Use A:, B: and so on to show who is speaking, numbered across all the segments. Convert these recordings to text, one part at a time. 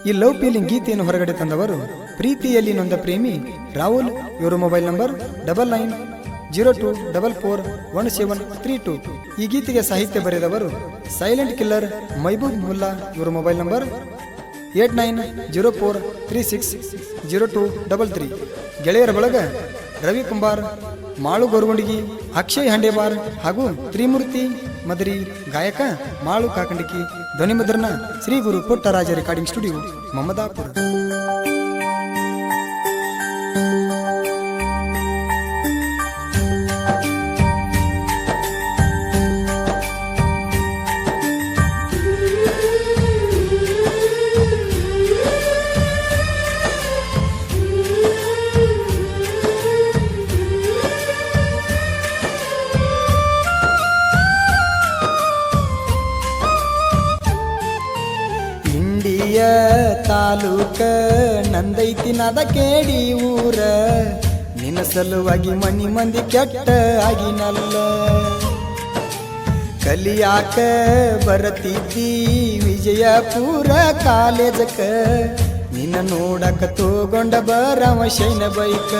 A: ಈ love feeling ಗೀತೆಯನ್ನು ಹೊರಗಡೆ ತಂದವರು ಪ್ರೀತಿಯಲ್ಲಿ ನೊಂದ ಪ್ರೇಮಿ ರಾಹುಲ್. ಇವರ ಮೊಬೈಲ್ ನಂಬರ್ 9902441732. ಈ ಗೀತೆಗೆ ಸಾಹಿತ್ಯ ಬರೆದವರು ಸೈಲೆಂಟ್ ಕಿಲ್ಲರ್ ಮೈಬೂಬ್ ಮುಲ್ಲಾ. ಇವರ ಮೊಬೈಲ್ ನಂಬರ್ 8904360233. ಗೆಳೆಯರ ಬಳಗ ರವಿ ಕುಂಬಾರ್, ಮಾಳು ಗೊರಗುಂಡಿಗಿ, ಅಕ್ಷಯ್ ಹಂಡೇಬಾರ್ ಹಾಗೂ ತ್ರಿಮೂರ್ತಿ ಮದರಿ, ಗಾಯಕ ಮಾಳು ಕಾಕಂಡಿಕಿ. ಧ್ವನಿ ಮುದ್ರಣ ಶ್ರೀ ಗುರು ಪುಟ್ಟರಾಜ ರೆಕಾರ್ಡಿಂಗ್ ಸ್ಟುಡಿಯೋ, ಮಮದಾಪುರ. ತಾಲೂಕ ನಂದೈತಿ ನದ ಕೇಡಿ ಊರ, ನಿನ್ನ ಸಲುವಾಗಿ ಮನಿ ಮಂದಿ ಕೆಟ್ಟ ಆಗಿನಲ್ಲ. ಕಲಿಯಾಕ ಬರತಿದ್ದಿ ವಿಜಯಪುರ ಕಾಲೇಜಕ, ನಿನ್ನ ನೋಡಕ ತಗೊಂಡ ಬರವ ಶೈನ ಬೈಕ.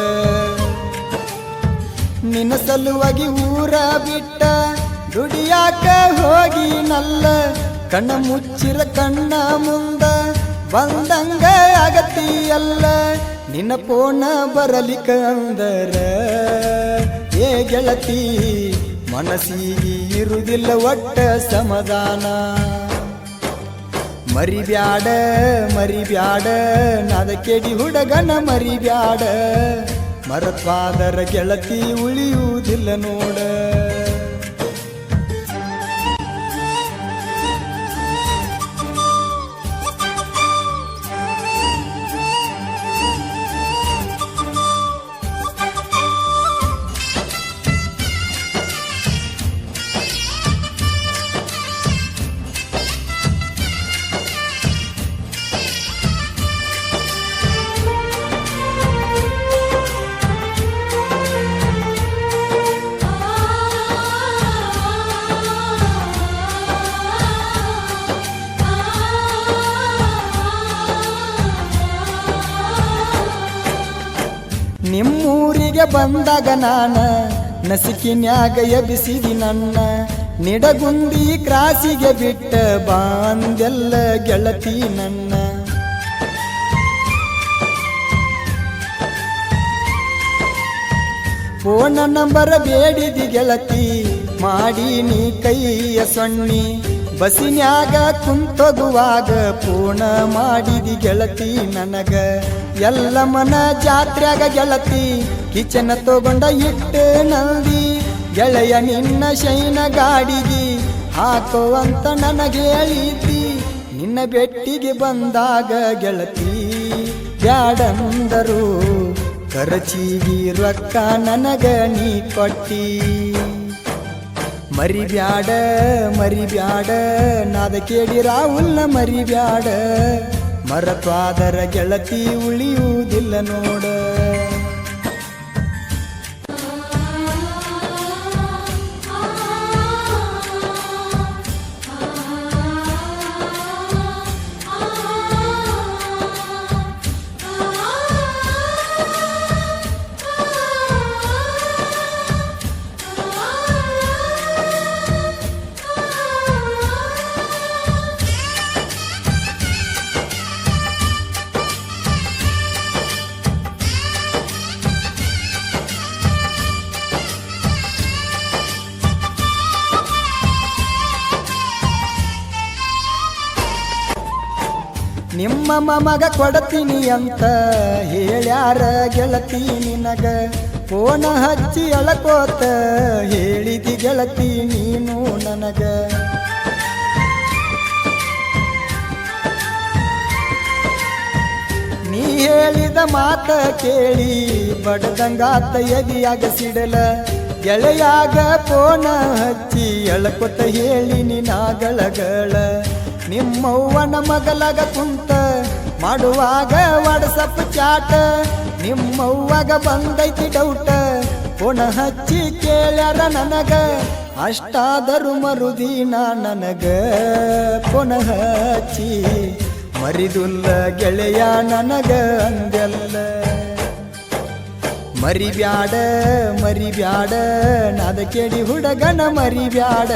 A: ನಿನ್ನ ಸಲುವಾಗಿ ಊರ ಬಿಟ್ಟ ದುಡಿಯಾಕ ಹೋಗಿ ನಲ್ಲ, ಕಣ್ಣ ಮುಚ್ಚಿರ ಕಣ್ಣ ಮುಂದ ಬಂದಂಗ ಆಗತಿಯಲ್ಲ. ನಿನ್ನ ಪೋಣ ಬರಲಿಕ ಅಂದರ ಏ ಗೆಳತಿ, ಮನಸ್ಸಿಗೆ ಇರುವುದಿಲ್ಲ ಒಟ್ಟ ಸಮಾಧಾನ. ಮರಿಬ್ಯಾಡ ಮರಿಬ್ಯಾಡ ನಾದ ಕೆಡಿ ಹುಡುಗನ ಮರಿಬ್ಯಾಡ, ಮರತ್ವಾದರ ಗೆಳತಿ ಉಳಿಯುವುದಿಲ್ಲ ನೋಡ. ನಿಮ್ಮೂರಿಗೆ ಬಂದಾಗ ನಾನ ನಸಿಕಿನ್ಯಾಗ ಎಬಿಸಿದಿ ನನ್ನ, ನಿಡಗುಂದಿ ಕ್ರಾಸಿಗೆ ಬಿಟ್ಟ ಬಾಂದೆಲ್ಲ ಗೆಳತಿ ನನ್ನ. ಫೋನ ನಂಬರ ಬೇಡಿದಿ ಗೆಳತಿ, ಮಾಡಿ ನೀ ಕೈಯ ಸೊಣ್ಣಿ, ಬಸಿನ್ಯಾಗ ಕುಂತೋಗುವಾಗ ಫೋನ ಮಾಡಿದಿ ಗೆಳತಿ ನನಗ. ಎಲ್ಲ ಮನ ಜಾತ್ರ್ಯಾಗ ಗೆಳತಿ ಕಿಚನ ತಗೊಂಡ ಇಟ್ಟು ನಂದಿ, ಗೆಳೆಯ ನಿನ್ನ ಶೈನ ಗಾಡಿಗೆ ಹಾಕೋ ಅಂತ ನನಗೆ ಹೇಳಿದ್ದಿ. ನಿನ್ನ ಬೆಟ್ಟಿಗೆ ಬಂದಾಗ ಗೆಳತಿ ಬ್ಯಾಡಂದರು, ಖರ್ಚಿಗಿ ರೊಕ್ಕ ನನಗ ನೀ ಕೊಟ್ಟಿ. ಮರಿಬ್ಯಾಡ ಮರಿಬ್ಯಾಡ ನಾದ ಕೇಳಿ ರಾಹುಲ್ನ ಮರಿಬ್ಯಾಡ, ಮರತ್ವಾದರ ಗೆಳತಿ ಉಳಿಯುವುದಿಲ್ಲ ನೋಡ. ನಿಮ್ಮ ಮಗ ಕೊಡತೀನಿ ಅಂತ ಹೇಳ್ಯಾರ ಗೆಳತಿ ನಿನಗ, ಫೋನ ಹಚ್ಚಿ ಅಳಕೋತ ಹೇಳಿದಿ ಗೆಳತಿ ನೀನು ನನಗ. ನೀ ಹೇಳಿದ ಮಾತ ಕೇಳಿ ಬಡದಂಗಾತ ಎದಿಯಾಗ ಸಿಡಲ, ಗೆಳೆಯಾಗ ಫೋನ ಹಚ್ಚಿ ಅಳಕೋತ ಹೇಳಿ ನಿನಾಗಳಗಳ. ನಿಮ್ಮವ್ವನ ಮಗಲಾಗ ಕುಂತ ಮಾಡುವಾಗ ವಾಟ್ಸಪ್ ಚಾಟ, ನಿಮ್ಮವ್ವಾಗ ಬಂದೈತಿ ಡೌಟ, ಫೋನ ಹಚ್ಚಿ ಕೇಳ್ಯಾರ ನನಗ. ಅಷ್ಟಾದರೂ ಮರುದಿನ ನನಗ ಫೋನ ಹಚ್ಚಿ ಮರಿದುಲ್ಲ ಗೆಳೆಯ ನನಗ ಅಂದೆಲ್ಲ ಮರಿಬ್ಯಾಡ ಮರಿಬ್ಯಾಡ ನಾದ ಕೇಳಿ ಹುಡುಗನ ಮರಿಬ್ಯಾಡ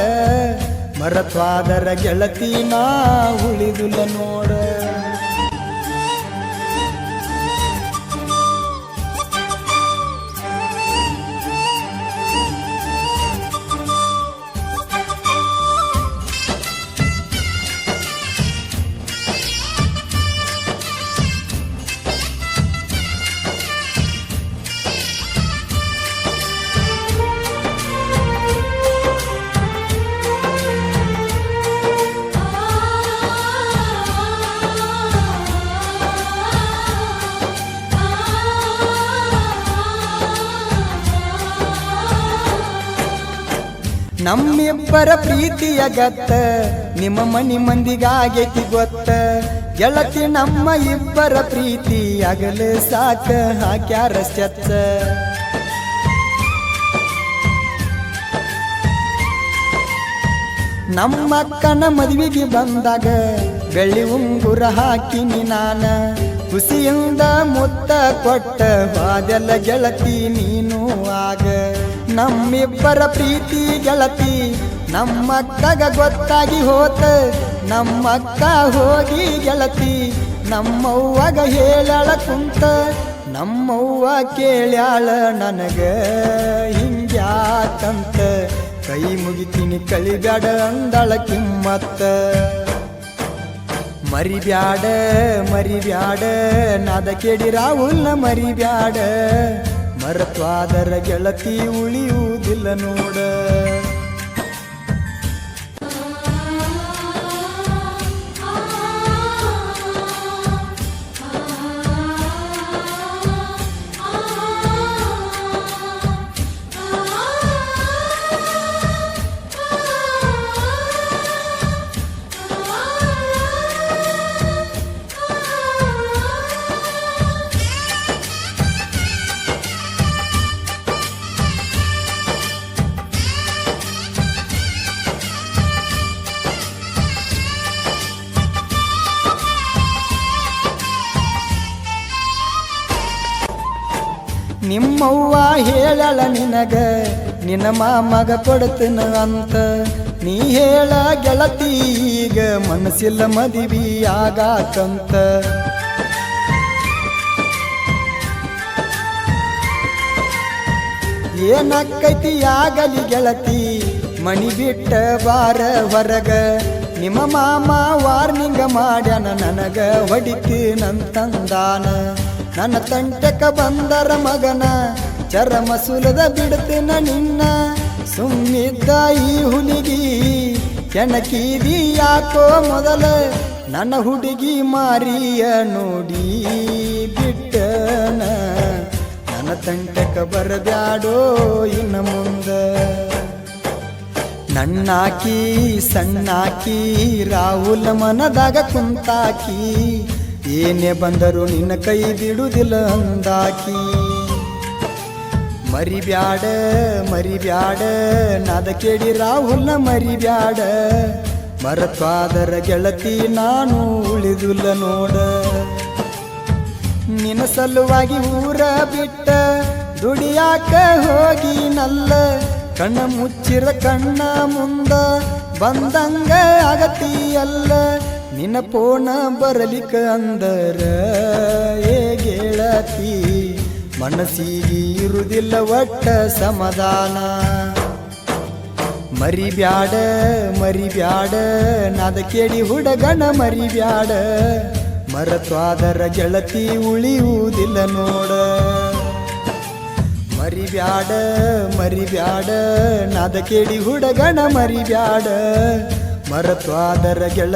A: ಮರತ್ವಾದರ ಗೆಳತಿ ನಾ ಉಳಿದುಲ್ಲ ನೋಡ ನಮ್ಮಿಬ್ಬರ ಪ್ರೀತಿಯ ಗತ್ತ ನಿಮ್ಮ ಮನಿ ಮಂದಿಗಾಗೈತಿ ಗೊತ್ತ ಗೆಳತಿ ನಮ್ಮ ಇಬ್ಬರ ಪ್ರೀತಿ ಆಗಲು ಸಾಕ ಹಾಕ್ಯಾರ ಚಚ್ಚ ನಮ್ಮಕ್ಕನ ಮದುವೆಗೆ ಬಂದಾಗ ಬೆಳ್ಳಿ ಉಂಗುರ ಹಾಕಿನಿ ನಾನ ಖುಷಿಯಿಂದ ಮುತ್ತ ಕೊಟ್ಟ ಬಾದೆಲ್ಲ ಗೆಳತಿ ನೀನು ಆಗ ನಮ್ಮಿಬ್ಬರ ಪ್ರೀತಿ ಗೆಳತಿ ನಮ್ಮಕ್ಕಗ ಗೊತ್ತಾಗಿ ಹೋತ ನಮ್ಮಕ್ಕ ಹೋಗಿ ಗೆಳತಿ ನಮ್ಮವ್ವಗ ಹೇಳಳ ಕುಂತ ನಮ್ಮವ್ವ ಕೇಳ್ಯಾಳ ನನಗ ಹಿಂಗ್ಯಾಕಂತ ಕೈ ಮುಗಿತೀನಿ ಕಳಿಬ್ಯಾಡ ಅಂದಳ ಕಿಮ್ಮತ್ತ ಮರಿಬ್ಯಾಡ ಮರಿಬ್ಯಾಡ ನಾದ ಕೇಳಿ ರಾಹುಲ್ನ ಮರಿಬ್ಯಾಡ ಮರತ್ವಾದರ ಗೆಳತಿ ಉಳಿಯುವುದಿಲ್ಲ ನೋಡ ನಿಮ್ಮವ್ವ ಹೇಳಳ ನಿನಗ ನಿನ್ನ ಮಾಮಗ ಕೊಡ್ತನ ಅಂತ ನೀ ಹೇಳ ಗೆಳತಿ ಈಗ ಮನಸ್ಸಿಲ್ಲ ಮದುವೆ ಆಗಾಕಂತ ಏನಕ್ಕೈತಿ ಆಗಲಿ ಗೆಳತಿ ಮನಿ ಬಿಟ್ಟ ಬಾರ ಹೊರಗ ನಿಮ್ಮ ಮಾಮ ವಾರ್ನಿಂಗ ಮಾಡ್ಯಾನ ನನಗ ಹೊಡಿತೀನಂತಂದಾನ ನನ್ನ ತಂಟಕ ಬಂದರ ಮಗನ ಚರಮ ಸುಲದ ಬಿಡ್ತಿನ ನಿನ್ನ ಸುಮ್ಮಿದ್ದ ಈ ಹುಡುಗಿ ಕೆಣಕೀದಿ ಯಾಕೋ ಮೊದಲ ನನ್ನ ಹುಡುಗಿ ಮಾರಿಯ ನೋಡಿ ಬಿಟ್ಟನ ನನ್ನ ತಂಟಕ ಬರಬ್ಯಾಡೋ ಇನ್ನ ಮುಂದ ನನ್ನಾಕಿ ಸಣ್ಣಾಕಿ ರಾಹುಲ್ ಮನದಾಗ ಕುಂತಾಕಿ ಏನೇ ಬಂದರು ನಿನ್ನ ಕೈ ಬಿಡುವುದಿಲ್ಲ ಅಂದಾಕಿ ಮರಿಬ್ಯಾಡ ಮರಿಬ್ಯಾಡ ನಾದ ಕೇಳಿ ರಾಹುಲ್ನ ಮರಿಬ್ಯಾಡ ಮರತ್ವಾದರ ಗೆಳತಿ ನಾನು ಉಳಿದುಲ್ಲ ನೋಡ ನಿನ್ನ ಸಲುವಾಗಿ ಊರ ಬಿಟ್ಟ ದುಡಿಯಾಕ ಹೋಗಿ ನಲ್ಲ ಕಣ್ಣ ಮುಚ್ಚಿರ ಕಣ್ಣ ಮುಂದ ಬಂದಂಗ ಆಗತಿಯಲ್ಲ ನಿನ್ನ ಪೋಣ ಬರಲಿಕ ಅಂದರ ಏ ಗೆಳತಿ ಮನಸ್ಸಿಗೆ ಇರುವುದಿಲ್ಲ ಒಟ್ಟ ಸಮಾಧಾನ ಮರಿಬ್ಯಾಡ ಮರಿಬ್ಯಾಡ ನಾದ ಕೇಳಿ ಹುಡುಗನ ಮರಿಬ್ಯಾಡ ಮರತ್ವಾದರ ಗೆಳತಿ ಉಳಿಯುವುದಿಲ್ಲ ನೋಡ ಮರಿಬ್ಯಾಡ ಮರಿಬ್ಯಾಡ ನಾದ ಕೇಳಿ ಹುಡುಗನ ಮರಿಬ್ಯಾಡ ಮರತ್ವಾದರ ಗೆಳ